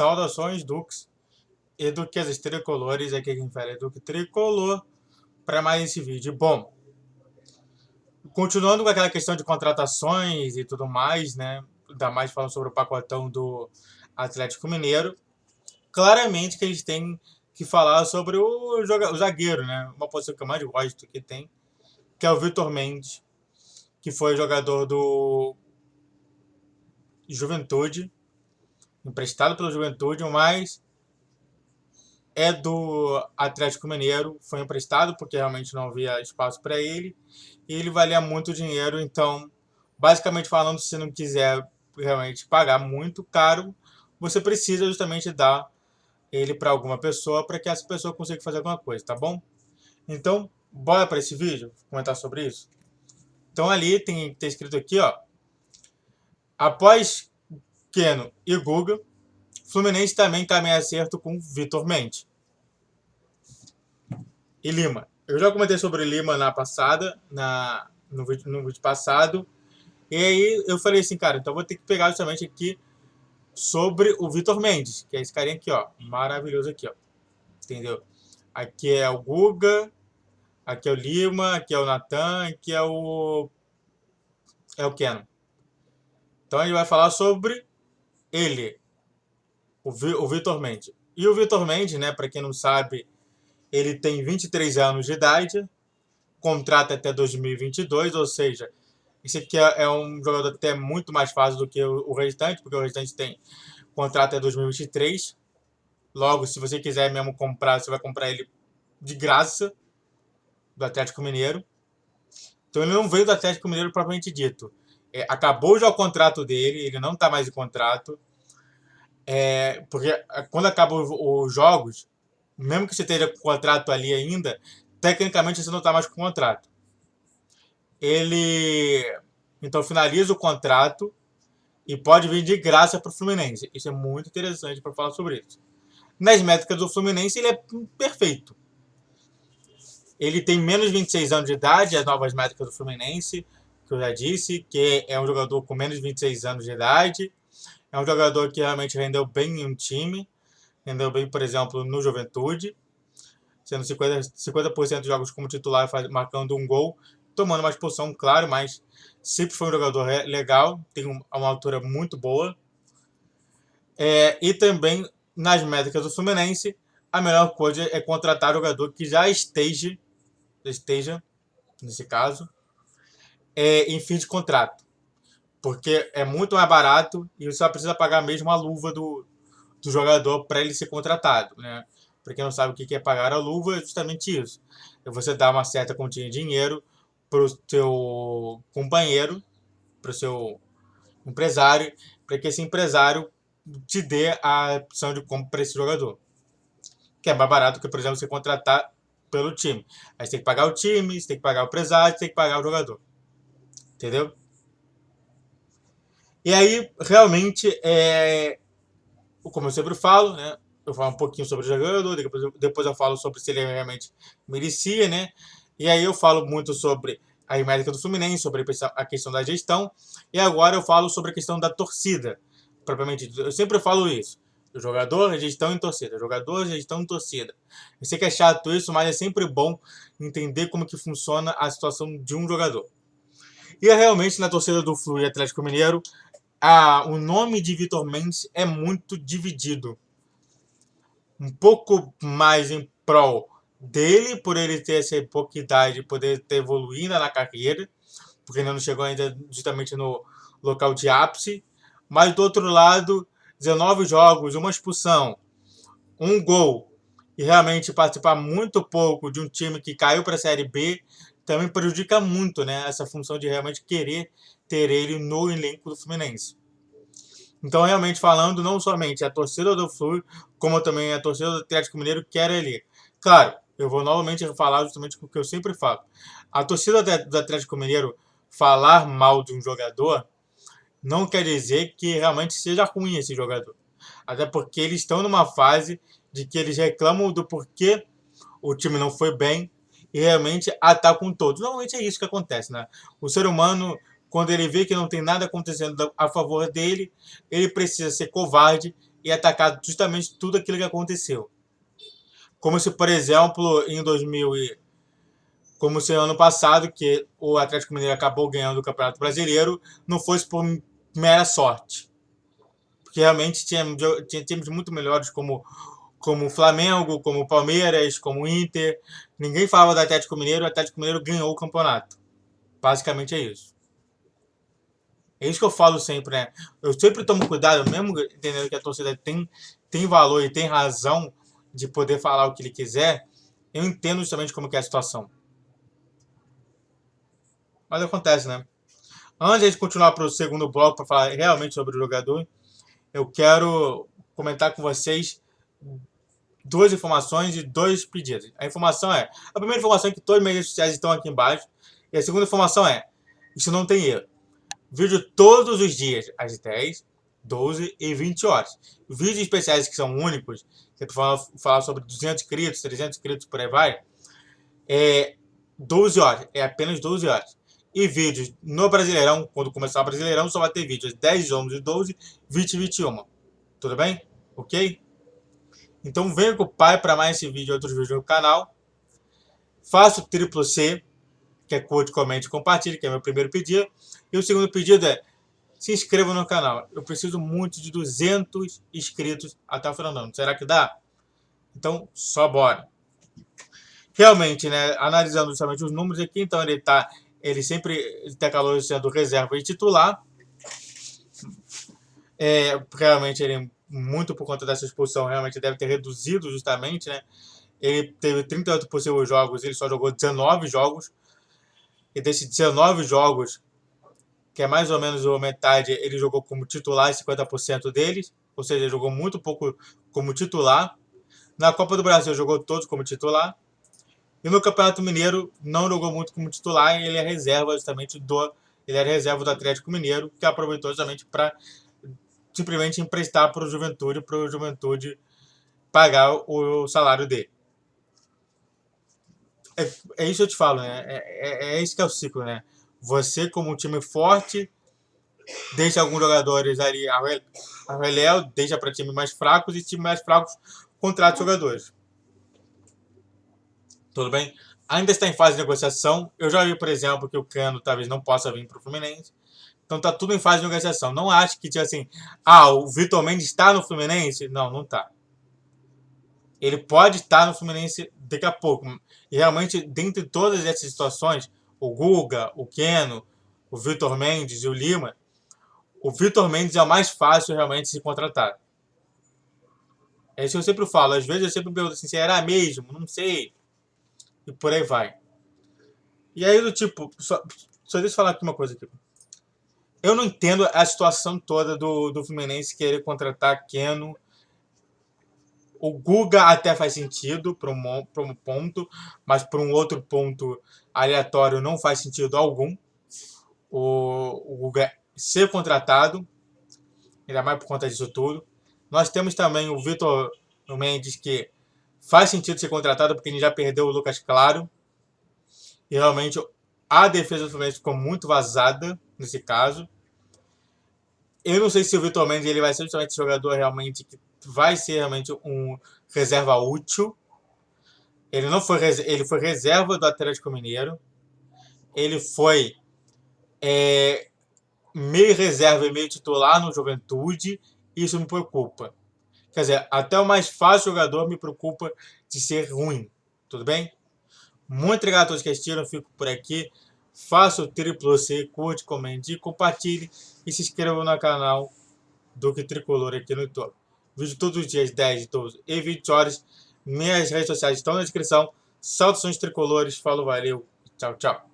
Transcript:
Saudações, Dux e Duquesas Tricolores. Aqui quem fala é Duque Tricolor para mais esse vídeo. Bom, continuando com aquela questão de contratações e tudo mais, né? Ainda mais falando sobre o pacotão do Atlético Mineiro. Claramente que a gente tem que falar sobre o zagueiro, né? Uma posição que eu mais gosto que tem, que é o Vitor Mendes, que foi jogador do Juventude, emprestado pelo Juventude, mas é do Atlético Mineiro, foi emprestado porque realmente não havia espaço para ele, e ele valia muito dinheiro, então, basicamente falando, se não quiser realmente pagar muito caro, você precisa justamente dar ele para alguma pessoa para que essa pessoa consiga fazer alguma coisa, tá bom? Então, bora para esse vídeo, comentar sobre isso. Então ali tem que ter escrito aqui, ó, após Keno e Guga, Fluminense também está em acerto com Vitor Mendes e Lima. Eu já comentei sobre Lima na passada, no vídeo passado. E aí eu falei assim, cara, então vou ter que pegar justamente aqui sobre o Vitor Mendes, que é esse carinha aqui, ó, maravilhoso aqui, ó. Entendeu? Aqui é o Guga, aqui é o Lima, aqui é o Natan, aqui é o Keno. Então a gente vai falar sobre ele, o Vitor Mendes. E o Vitor Mendes, né, para quem não sabe, ele tem 23 anos de idade, contrato até 2022, ou seja, esse aqui é um jogador até muito mais fácil do que o restante, porque o restante tem contrato até 2023. Logo, se você quiser mesmo comprar, você vai comprar ele de graça do Atlético Mineiro. Então ele não veio do Atlético Mineiro propriamente dito. Acabou já o contrato dele, ele não está mais em contrato. Porque quando acabam os jogos, mesmo que você esteja com o contrato ali ainda, tecnicamente você não está mais com o contrato. Ele então finaliza o contrato e pode vir de graça para o Fluminense. Isso é muito interessante para falar sobre isso. Nas métricas do Fluminense, ele é perfeito. Ele tem menos de 26 anos de idade, as novas métricas do Fluminense, que eu já disse, que é um jogador com menos de 26 anos de idade. É um jogador que realmente rendeu bem em um time. Rendeu bem, por exemplo, no Juventude, sendo 50% dos jogos como titular, marcando um gol, tomando uma expulsão, claro, mas sempre foi um jogador legal, tem uma altura muito boa. E também, nas métricas do Fluminense, a melhor coisa é contratar jogador que já esteja nesse caso, em fim de contrato. Porque é muito mais barato e você só precisa pagar mesmo a luva do jogador para ele ser contratado, né? Para quem não sabe o que é pagar a luva, é justamente isso. É você dar uma certa quantia de dinheiro para o seu companheiro, para o seu empresário, para que esse empresário te dê a opção de compra para esse jogador. Que é mais barato que, por exemplo, você contratar pelo time. Aí você tem que pagar o time, você tem que pagar o empresário, você tem que pagar o jogador. Entendeu? E aí, realmente, como eu sempre falo, né? Eu falo um pouquinho sobre o jogador, depois eu falo sobre se ele realmente merecia, né? E aí eu falo muito sobre a métrica do Fluminense, sobre a questão da gestão, e agora eu falo sobre a questão da torcida, propriamente dito. Eu sempre falo isso. O jogador, gestão e torcida. Jogador, gestão e torcida. Eu sei que é chato isso, mas é sempre bom entender como que funciona a situação de um jogador. E realmente na torcida do Flu e Atlético Mineiro, o nome de Vitor Mendes é muito dividido. Um pouco mais em prol dele, por ele ter essa pouca idade, poder ter evoluído na carreira, porque ainda não chegou ainda justamente no local de ápice. Mas do outro lado, 19 jogos, uma expulsão, um gol, e realmente participar muito pouco de um time que caiu para a Série B, também prejudica muito, né, essa função de realmente querer ter ele no elenco do Fluminense. Então, realmente falando, não somente a torcida do Flu, como também a torcida do Atlético Mineiro quer ele. Claro, eu vou novamente falar justamente o que eu sempre falo. A torcida do Atlético Mineiro falar mal de um jogador não quer dizer que realmente seja ruim esse jogador. Até porque eles estão numa fase de que eles reclamam do porquê o time não foi bem e realmente atacam todos. Normalmente é isso que acontece, né? O ser humano, quando ele vê que não tem nada acontecendo a favor dele, ele precisa ser covarde e atacar justamente tudo aquilo que aconteceu. Como se, por exemplo, em 2000 como se ano passado, que o Atlético Mineiro acabou ganhando o Campeonato Brasileiro, não fosse por mera sorte. Porque realmente tinha times muito melhores como o Flamengo, como o Palmeiras, como o Inter. Ninguém falava do Atlético Mineiro, o Atlético Mineiro ganhou o campeonato. Basicamente é isso. É isso que eu falo sempre, né? Eu sempre tomo cuidado, mesmo entendendo que a torcida tem valor e tem razão de poder falar o que ele quiser, eu entendo justamente como que é a situação. Mas acontece, né? Antes de continuar para o segundo bloco para falar realmente sobre o jogador, eu quero comentar com vocês duas informações e dois pedidos. A informação é... A primeira informação é que todas as mídias sociais estão aqui embaixo. E a segunda informação é... Isso não tem erro. Vídeo todos os dias, às 10, 12 e 20 horas. Vídeos especiais que são únicos, que tu falar sobre 200 inscritos, 300 inscritos, por aí vai, é 12 horas. É apenas 12 horas. E vídeos no Brasileirão, quando começar o Brasileirão, só vai ter vídeos 10, 11, 12, 20 e 21. Tudo bem? Ok? Então venha com o pai para mais esse vídeo e outros vídeos no canal. Faça o triplo C, que é curte, comente e compartilhe, que é meu primeiro pedido. E o segundo pedido é: se inscreva no canal. Eu preciso muito de 200 inscritos até o final do ano. Será que dá? Então, só bora. Realmente, né, analisando justamente os números aqui, então ele sempre está calor sendo reserva e titular. Realmente ele, muito por conta dessa expulsão, realmente deve ter reduzido justamente, né? Ele teve 38 possíveis jogos, ele só jogou 19 jogos. E desses 19 jogos, que é mais ou menos a metade, ele jogou como titular 50% deles. Ou seja, jogou muito pouco como titular. Na Copa do Brasil jogou todos como titular. E no Campeonato Mineiro não jogou muito como titular e ele é reserva justamente ele era reserva do Atlético Mineiro, que aproveitou justamente para simplesmente emprestar para o Juventude pagar o salário dele. É isso que eu te falo, né? É esse que é o ciclo, né? Você, como um time forte, deixa alguns jogadores ali a reléu, deixa para times mais fracos e times mais fracos contrata jogadores. Tudo bem? Ainda está em fase de negociação. Eu já vi, por exemplo, que o Cano talvez não possa vir para o Fluminense. Então tá tudo em fase de negociação. Não acho que, tipo assim, o Vitor Mendes está no Fluminense? Não, não está. Ele pode estar no Fluminense daqui a pouco. E realmente, dentre todas essas situações, o Guga, o Keno, o Vitor Mendes e o Lima, o Vitor Mendes é o mais fácil realmente de se contratar. É isso que eu sempre falo. Às vezes eu sempre pergunto assim, será mesmo? Não sei. E por aí vai. E aí, do tipo, só deixa eu falar aqui uma coisa aqui. Eu não entendo a situação toda do Fluminense querer contratar Keno. O Guga até faz sentido para um ponto, mas para um outro ponto aleatório não faz sentido algum. O Guga ser contratado, ainda mais por conta disso tudo. Nós temos também o Vitor Mendes, que faz sentido ser contratado porque ele já perdeu o Lucas Claro. E realmente a defesa do Fluminense ficou muito vazada nesse caso. Eu não sei se o Vitor Mendes ele vai ser justamente jogador realmente que vai ser realmente um reserva útil. Ele foi reserva do Atlético Mineiro. Ele foi meio reserva e meio titular no Juventude. Isso me preocupa. Quer dizer, até o mais fácil jogador me preocupa de ser ruim. Tudo bem? Muito obrigado a todos que assistiram. Fico por aqui. Faça o triplo C, curte, comente, compartilhe e se inscreva no canal Duque Tricolor aqui no YouTube. Vídeo todos os dias, 10, 12 e 20 horas. Minhas redes sociais estão na descrição. Saudações tricolores. Falou, valeu. Tchau, tchau.